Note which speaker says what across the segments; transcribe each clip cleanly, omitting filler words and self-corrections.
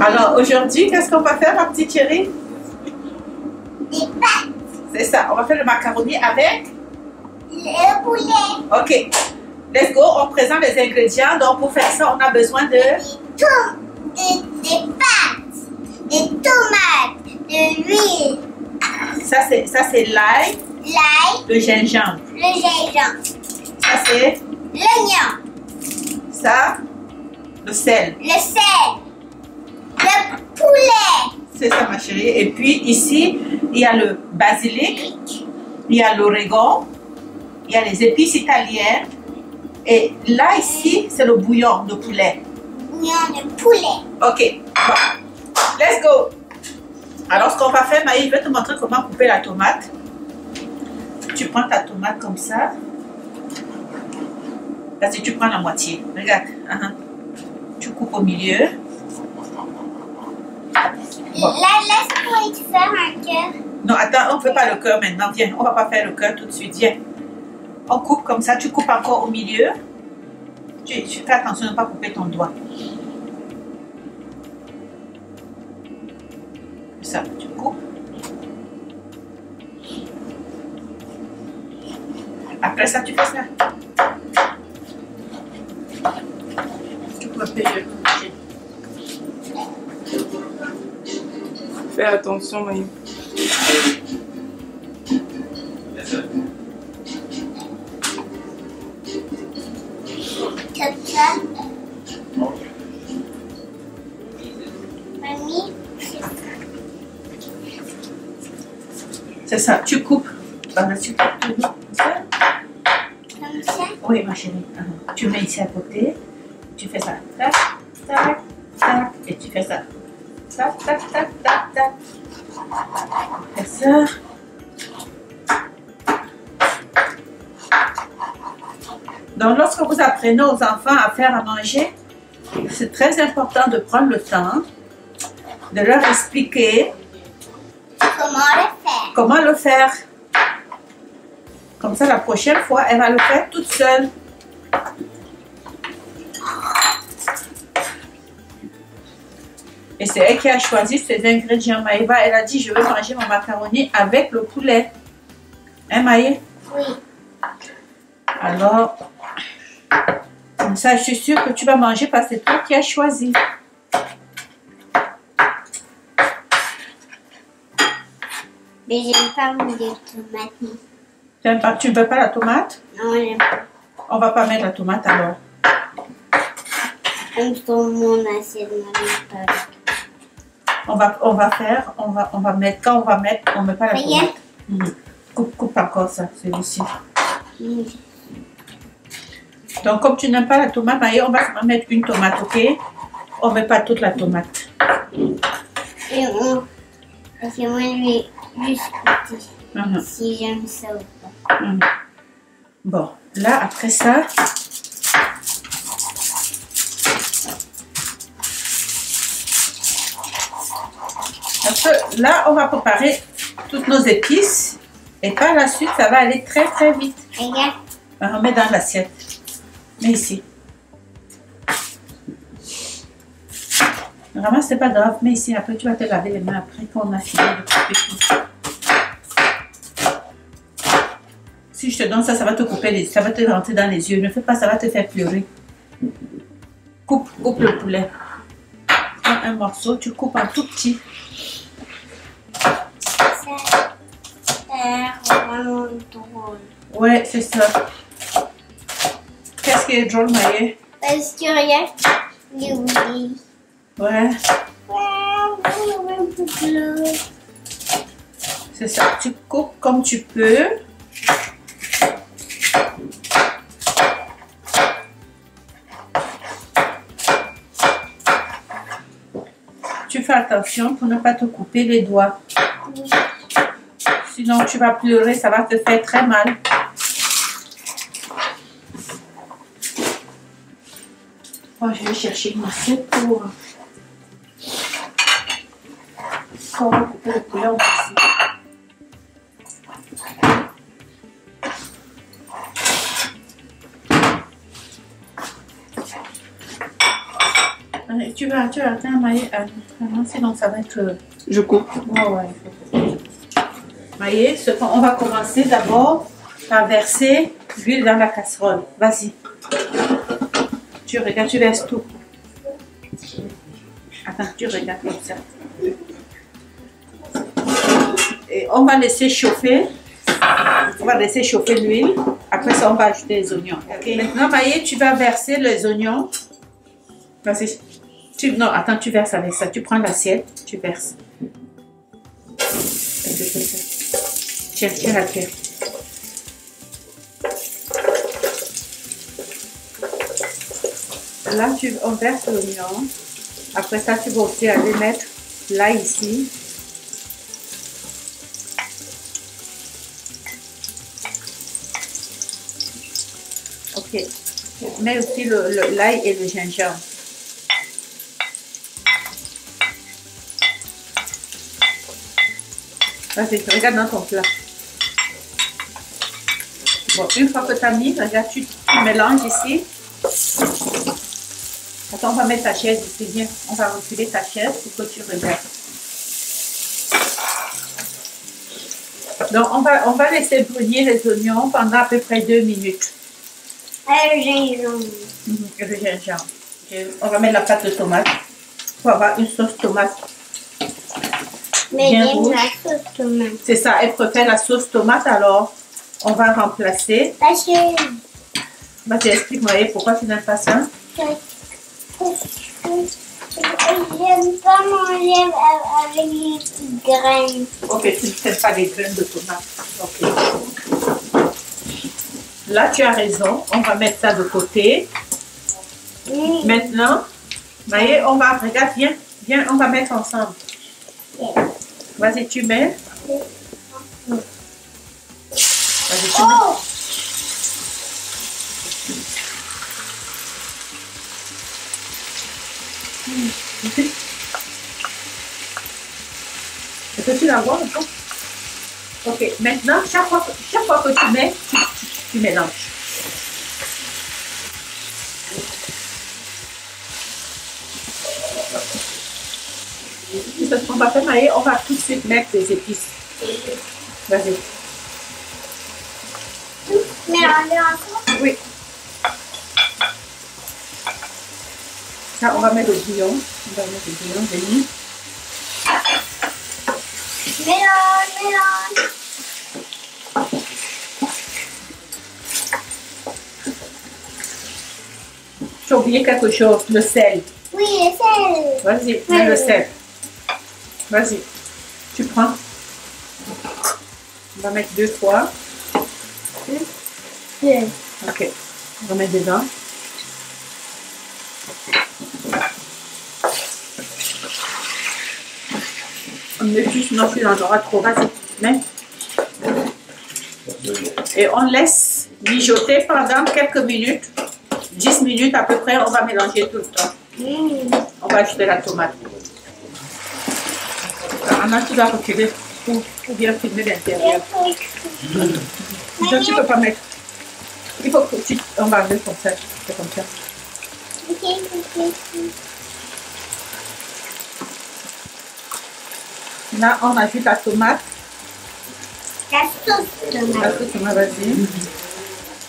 Speaker 1: Alors aujourd'hui, qu'est-ce qu'on va faire, ma petite chérie?
Speaker 2: Des pâtes.
Speaker 1: C'est ça, on va faire le macaroni avec
Speaker 2: Le poulet.
Speaker 1: Ok, let's go, on présente les ingrédients. Donc pour faire ça, on a besoin de
Speaker 2: Des pâtes. Des tomates. De l'huile.
Speaker 1: ça c'est l'ail,
Speaker 2: L'ail.
Speaker 1: le gingembre.
Speaker 2: Le gingembre.
Speaker 1: Ça c'est
Speaker 2: L'oignon.
Speaker 1: ça, le sel.
Speaker 2: Le sel. Le poulet.
Speaker 1: C'est ça, ma chérie. Et puis ici, il y a le basilic, il y a l'origan, il y a les épices italiennes. Et là, ici, c'est le bouillon de poulet.
Speaker 2: Bouillon de poulet.
Speaker 1: Ok, bon. Let's go. Alors, ce qu'on va faire, Maï, je vais te montrer comment couper la tomate. Tu prends ta tomate comme ça. Parce que tu prends la moitié. Regarde. Tu coupes au milieu. Bon.
Speaker 2: Là, laisse-moi te faire un cœur.
Speaker 1: Non, attends, on ne fait pas le cœur maintenant. Viens, on ne va pas faire le cœur tout de suite. Viens. On coupe comme ça. Tu coupes encore au milieu. Tu fais attention de ne pas couper ton doigt. Ça, tu coupes. Après ça, tu fais ça. Tu coupes un peu.
Speaker 3: Fais attention, Maï.
Speaker 2: Comme ça. Mamie.
Speaker 1: C'est ça, tu coupes. Tu coupes tout comme ça.
Speaker 2: Comme ça.
Speaker 1: Oui, ma chérie. Tu mets ici à côté. Tu fais ça. Tac, tac, tac. Et tu fais ça. Tac, tac, tac, tac, tac. Fais ça. Donc, lorsque vous apprenez aux enfants à faire à manger, c'est très important de prendre le temps de leur expliquer
Speaker 2: Comment le faire?
Speaker 1: comment le faire. Comme ça, la prochaine fois, elle va le faire toute seule. Et c'est elle qui a choisi ces ingrédients. Maïva, elle a dit, je veux manger mon macaroni avec le poulet. Hein, Maï?
Speaker 2: Oui.
Speaker 1: Alors, comme ça, je suis sûre que tu vas manger parce que c'est toi qui as choisi.
Speaker 2: Mais j'aime pas les tomates.
Speaker 1: Tu ne veux pas la tomate?
Speaker 2: Non, j'aime pas.
Speaker 1: On va pas mettre la tomate alors.
Speaker 2: Comme sur mon assiette, pas.
Speaker 1: On va mettre, quand on va mettre, on ne met pas la
Speaker 2: Regarde.
Speaker 1: tomate. Coupe encore ça, celui-ci.
Speaker 2: Oui.
Speaker 1: Donc, comme tu n'aimes pas la tomate, Maï, on va mettre une tomate, ok? On ne met pas toute la tomate.
Speaker 2: Et parce que moi, je vais juste goûter si j'aime ça ou pas.
Speaker 1: Bon, là, après ça, là, on va préparer toutes nos épices. Et par la suite, ça va aller très, très vite.
Speaker 2: Regarde.
Speaker 1: On met dans l'assiette. Mets ici. Vraiment, c'est pas grave. Mets ici. Après, tu vas te laver les mains après qu'on a fini de couper tout. Si je te donne ça, ça va te couper ça va te rentrer dans les yeux. Ne fais pas, ça va te faire pleurer. Coupe le poulet. Prends un morceau, tu coupes en tout petit.
Speaker 2: C'est vraiment drôle.
Speaker 1: Ouais, c'est ça. Qu'est-ce qui est drôle, Maïe?
Speaker 2: Parce que regarde, j'ai oublié.
Speaker 1: Ouais, c'est ça. Tu coupes comme tu peux. Tu fais attention pour ne pas te couper les doigts. Sinon, tu vas pleurer, ça va te faire très mal. Moi, je vais chercher une assiette pour on va couper le poulet en ici. tu vas attends, Maïe, sinon ça va être...
Speaker 3: Je coupe.
Speaker 1: Ouais. Maïe, on va commencer d'abord par verser l'huile dans la casserole. Vas-y. Tu regardes, tu verses tout. Attends, tu regardes comme ça. Et on va laisser chauffer. On va laisser chauffer l'huile. Après ça, on va ajouter les oignons. Okay. Maintenant, Maïe, tu vas verser les oignons. Vas-y. Non, attends, tu verses avec ça. Tu prends l'assiette, tu verses. Tiens, la tiens. Là, on verse l'oignon. Après ça, tu vas aussi aller mettre là, ici. Ok. Mets aussi l'ail et le gingembre. Vas-y, regarde dans ton plat. Bon, une fois que tu as mis, regarde, tu mélanges ici. Attends, on va mettre ta chaise ici, viens. On va reculer ta chaise pour que tu regardes. Donc, on va laisser brunir les oignons pendant à peu près 2 minutes.
Speaker 2: Et le gingembre.
Speaker 1: Et le gingembre. On va mettre la pâte de tomate pour avoir une sauce tomate.
Speaker 2: Mais j'aime la sauce tomate.
Speaker 1: C'est ça, elle préfère la sauce tomate, alors on va remplacer.
Speaker 2: Parce que...
Speaker 1: Vas-y, explique-moi pourquoi tu n'aimes pas ça.
Speaker 2: J'aime pas manger avec les graines.
Speaker 1: Ok, tu ne fais pas les graines de tomate. Ok. Là, tu as raison. On va mettre ça de côté. Maintenant, Maïe, on va, regarde, viens, on va mettre ensemble. Vas-y, tu mets. Vas-y, tu mets. Peux-tu la voir un peu? Ok, maintenant, chaque fois que tu mets, tu mélanges. C'est ce qu'on va faire, Maïe. On va tout de suite mettre les épices. Vas-y.
Speaker 2: Mélanger ensemble?
Speaker 1: Oui. Ça, on va mettre le bouillon. On va mettre le bouillon, Denis.
Speaker 2: Mélange.
Speaker 1: J'ai oublié quelque chose, le sel.
Speaker 2: Oui, le sel.
Speaker 1: Vas-y, mets le sel. Vas-y, tu prends. On va mettre 2 fois. Ok, on va mettre dedans. On met plus, sinon tu en auras trop. Vas-y, mets. Et on laisse mijoter pendant quelques minutes. 10 minutes à peu près, on va mélanger tout le temps. On va ajouter la tomate. Anna, tu dois reculer pour bien filmer l'intérieur. Tu ne peux pas mettre. Il faut que tu... On va enlever comme ça. C'est comme ça. Là, on ajoute la tomate.
Speaker 2: La sauce tomate.
Speaker 1: La sauce tomate, vas-y.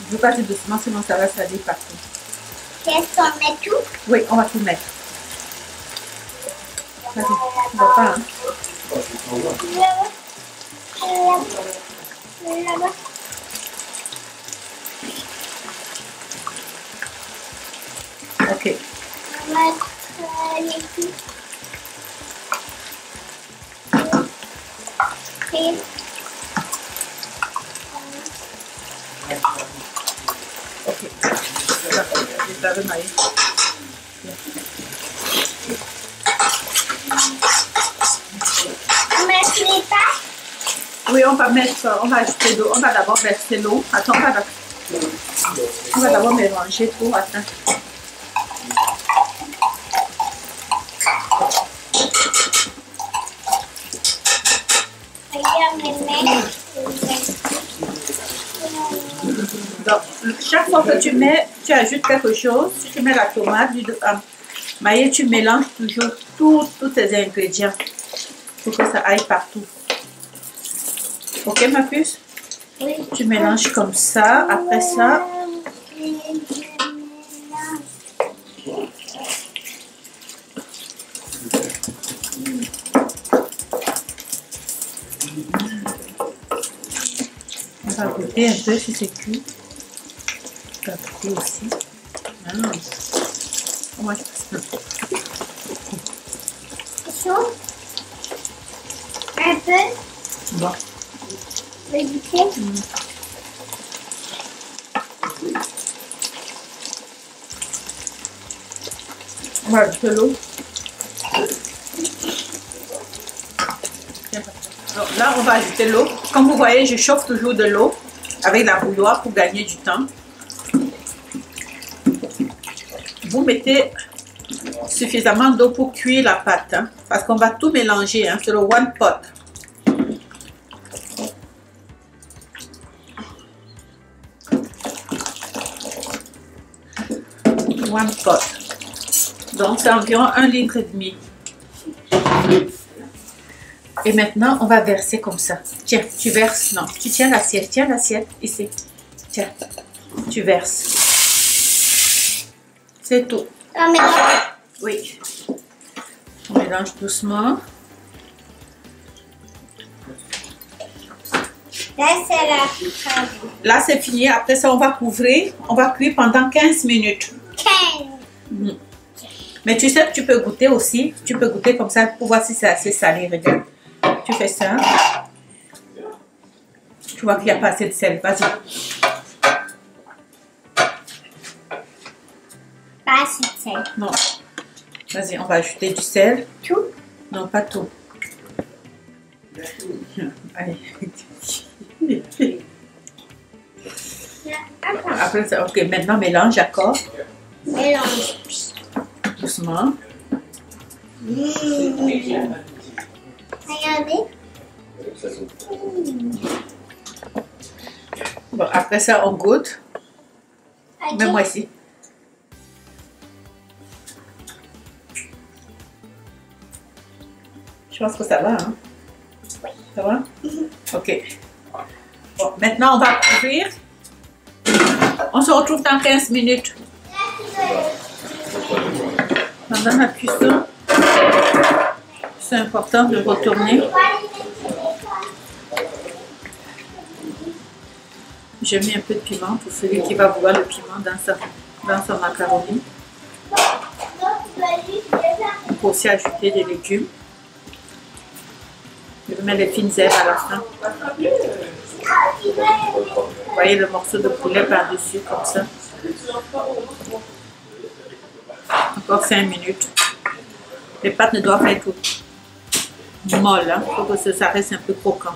Speaker 1: Je veux pas tout doucement, sinon ça va salir partout.
Speaker 2: Qu'est-ce qu'on met tout?
Speaker 1: Oui, on va tout mettre. Vas-y, tu ne vas pas, hein?
Speaker 2: Là-bas.
Speaker 1: Ok.
Speaker 2: On va mettre les tout. Et...
Speaker 1: Ok. Je vais Maïe.
Speaker 2: On met les pâtes?
Speaker 1: Oui, on va ajouter l'eau. On va d'abord verser l'eau. Attends, on va d'abord mélanger tout. Attends. Donc, chaque fois que tu ajoutes quelque chose, si tu mets la tomate, Maïe, tu mélanges toujours tous tes ingrédients pour que ça aille partout. Ok, ma puce?
Speaker 2: Oui.
Speaker 1: Tu mélanges comme ça. Après ça, on va goûter un peu si c'est cuit. On va goûter aussi. Moi, je passe
Speaker 2: Chaud. Un peu.
Speaker 1: bon.
Speaker 2: Le goûter.
Speaker 1: On va ajouter l'eau. Alors là, on va ajouter l'eau. Comme vous voyez, je chauffe toujours de l'eau avec la bouilloire pour gagner du temps. Vous mettez suffisamment d'eau pour cuire la pâte, hein, parce qu'on va tout mélanger, hein, c'est le one pot. One pot. Donc c'est environ 1,5 litre. Et maintenant, on va verser comme ça. Tiens, tu verses. Non, tu tiens l'assiette ici. Tiens, tu verses. C'est tout.
Speaker 2: On mélange.
Speaker 1: Oui. On mélange doucement.
Speaker 2: Là, c'est la crème.
Speaker 1: Là, c'est fini. Après ça, on va couvrir. On va cuire pendant 15 minutes.
Speaker 2: 15.
Speaker 1: Mais tu sais que tu peux goûter aussi. Tu peux goûter comme ça pour voir si c'est assez salé. Regarde. Tu fais ça. Tu vois qu'il n'y a pas assez de sel. Vas-y.
Speaker 2: Pas assez de sel.
Speaker 1: Non. Vas-y, on va ajouter du sel.
Speaker 2: Tout?
Speaker 1: Non, pas tout. Allez. Après ça, ok, maintenant mélange, d'accord?
Speaker 2: Mélange.
Speaker 1: Doucement.
Speaker 2: Regardez.
Speaker 1: Bon, après ça, on goûte.
Speaker 2: Ok.
Speaker 1: Mets-moi ici. Je pense que ça va, hein? Ça va? Ok. Bon, maintenant, on va couvrir. On se retrouve dans 15 minutes. Pendant la cuisson, c'est important de retourner. J'ai mis un peu de piment pour celui qui va vouloir le piment dans sa macaroni. On peut aussi ajouter des légumes. Je vais mettre les fines herbes à la fin. Vous voyez le morceau de poulet par-dessus comme ça. Encore 5 minutes. Les pâtes ne doivent pas être molles. Il faut que ça reste un peu croquant.